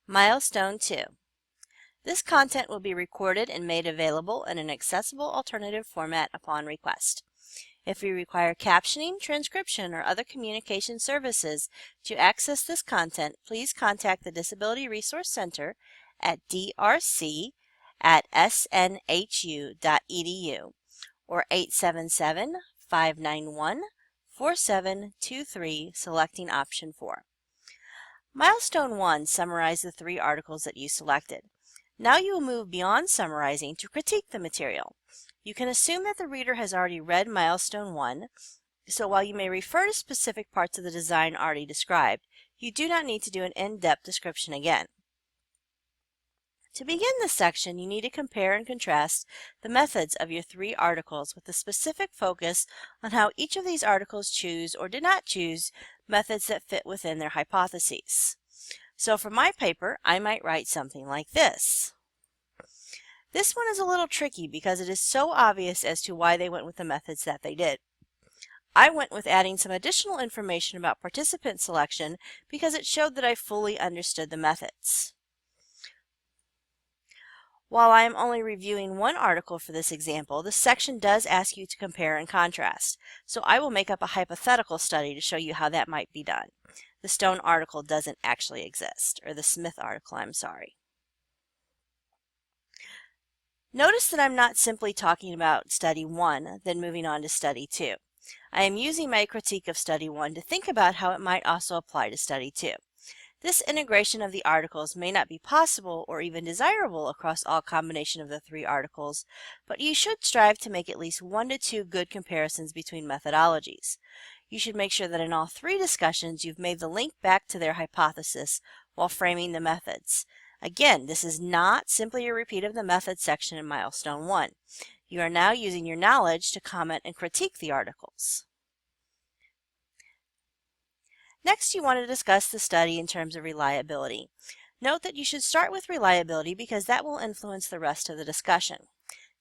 Milestone 2. This content will be recorded and made available in an accessible alternative format upon request. If you require captioning, transcription, or other communication services to access this content, please contact the Disability Resource Center at drc@snhu.edu or 877-591-4723, selecting option 4. Milestone 1 summarized the 3 articles that you selected. Now you will move beyond summarizing to critique the material. You can assume that the reader has already read Milestone 1, so while you may refer to specific parts of the design already described, you do not need to do an in-depth description again. To begin this section, you need to compare and contrast the methods of your 3 articles with a specific focus on how each of these articles choose or did not choose methods that fit within their hypotheses. So for my paper, I might write something like this. This one is a little tricky because it is so obvious as to why they went with the methods that they did. I went with adding some additional information about participant selection because it showed that I fully understood the methods. While I am only reviewing one article for this example, this section does ask you to compare and contrast, so I will make up a hypothetical study to show you how that might be done. The Stone article doesn't actually exist, or the Smith article, I'm sorry. Notice that I'm not simply talking about Study 1, then moving on to Study 2. I am using my critique of Study 1 to think about how it might also apply to Study 2. This integration of the articles may not be possible or even desirable across all combination of the 3 articles, but you should strive to make at least 1 to 2 good comparisons between methodologies. You should make sure that in all 3 discussions you've made the link back to their hypothesis while framing the methods. Again, this is not simply a repeat of the methods section in Milestone 1. You are now using your knowledge to comment and critique the articles. Next, you want to discuss the study in terms of reliability. Note that you should start with reliability because that will influence the rest of the discussion.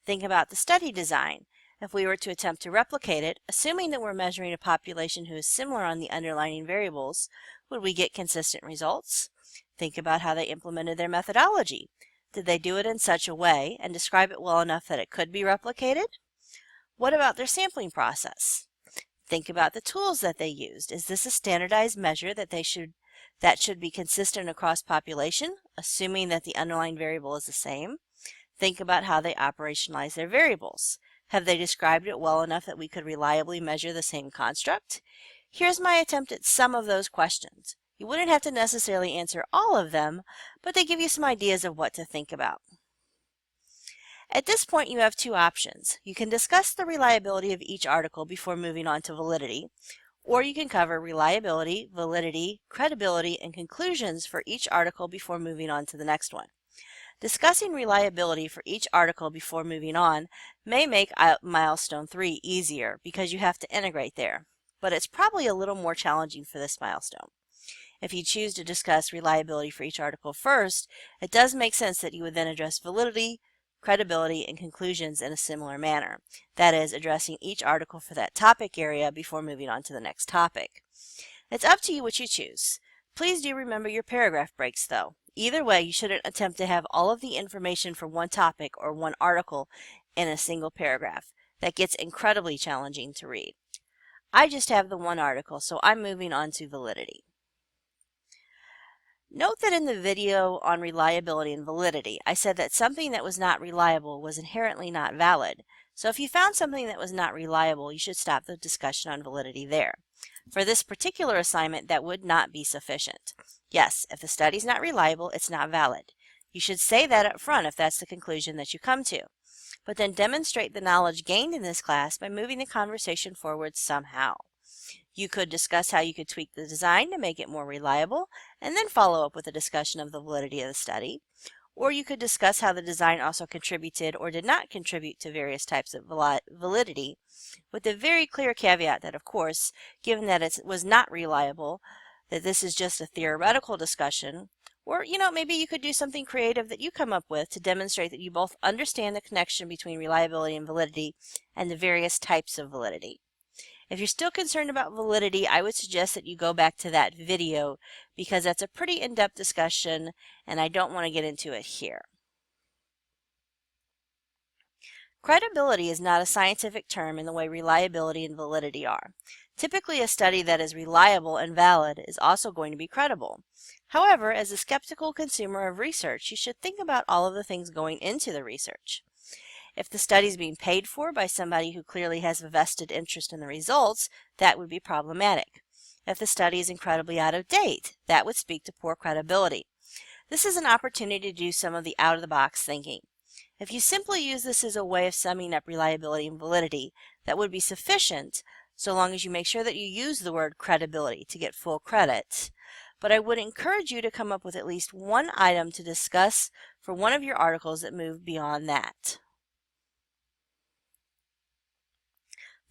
Think about the study design. If we were to attempt to replicate it, assuming that we're measuring a population who is similar on the underlying variables, would we get consistent results? Think about how they implemented their methodology. Did they do it in such a way and describe it well enough that it could be replicated? What about their sampling process? Think about the tools that they used. Is this a standardized measure that should be consistent across population, assuming that the underlying variable is the same? Think about how they operationalize their variables. Have they described it well enough that we could reliably measure the same construct? Here's my attempt at some of those questions. You wouldn't have to necessarily answer all of them, but they give you some ideas of what to think about. At this point, you have 2 options. You can discuss the reliability of each article before moving on to validity, or you can cover reliability, validity, credibility, and conclusions for each article before moving on to the next one. Discussing reliability for each article before moving on may make Milestone 3 easier because you have to integrate there, but it's probably a little more challenging for this milestone. If you choose to discuss reliability for each article first, it does make sense that you would then address validity, credibility, and conclusions in a similar manner. That is, addressing each article for that topic area before moving on to the next topic. It's up to you what you choose. Please do remember your paragraph breaks, though. Either way, you shouldn't attempt to have all of the information for one topic or one article in a single paragraph. That gets incredibly challenging to read. I just have the one article, so I'm moving on to validity. Note that in the video on reliability and validity, I said that something that was not reliable was inherently not valid. So if you found something that was not reliable, you should stop the discussion on validity there. For this particular assignment, that would not be sufficient. Yes, if the study is not reliable, it's not valid. You should say that up front if that's the conclusion that you come to. But then demonstrate the knowledge gained in this class by moving the conversation forward somehow. You could discuss how you could tweak the design to make it more reliable, and then follow up with a discussion of the validity of the study. Or you could discuss how the design also contributed or did not contribute to various types of validity, with the very clear caveat that, of course, given that it was not reliable, that this is just a theoretical discussion. Or, maybe you could do something creative that you come up with to demonstrate that you both understand the connection between reliability and validity and the various types of validity. If you're still concerned about validity, I would suggest that you go back to that video because that's a pretty in-depth discussion and I don't want to get into it here. Credibility is not a scientific term in the way reliability and validity are. Typically, a study that is reliable and valid is also going to be credible. However, as a skeptical consumer of research, you should think about all of the things going into the research. If the study is being paid for by somebody who clearly has a vested interest in the results, that would be problematic. If the study is incredibly out of date, that would speak to poor credibility. This is an opportunity to do some of the out-of-the-box thinking. If you simply use this as a way of summing up reliability and validity, that would be sufficient so long as you make sure that you use the word credibility to get full credit. But I would encourage you to come up with at least one item to discuss for one of your articles that move beyond that.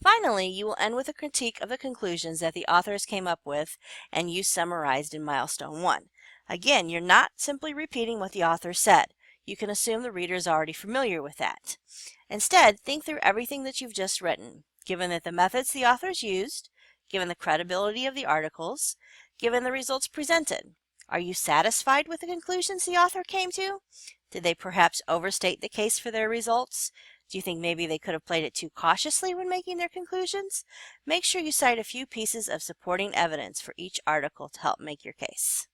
Finally, you will end with a critique of the conclusions that the authors came up with and you summarized in Milestone 1. Again, you're not simply repeating what the author said. You can assume the reader is already familiar with that. Instead, think through everything that you've just written, given that the methods the authors used, given the credibility of the articles, given the results presented. Are you satisfied with the conclusions the author came to? Did they perhaps overstate the case for their results? Do you think maybe they could have played it too cautiously when making their conclusions? Make sure you cite a few pieces of supporting evidence for each article to help make your case.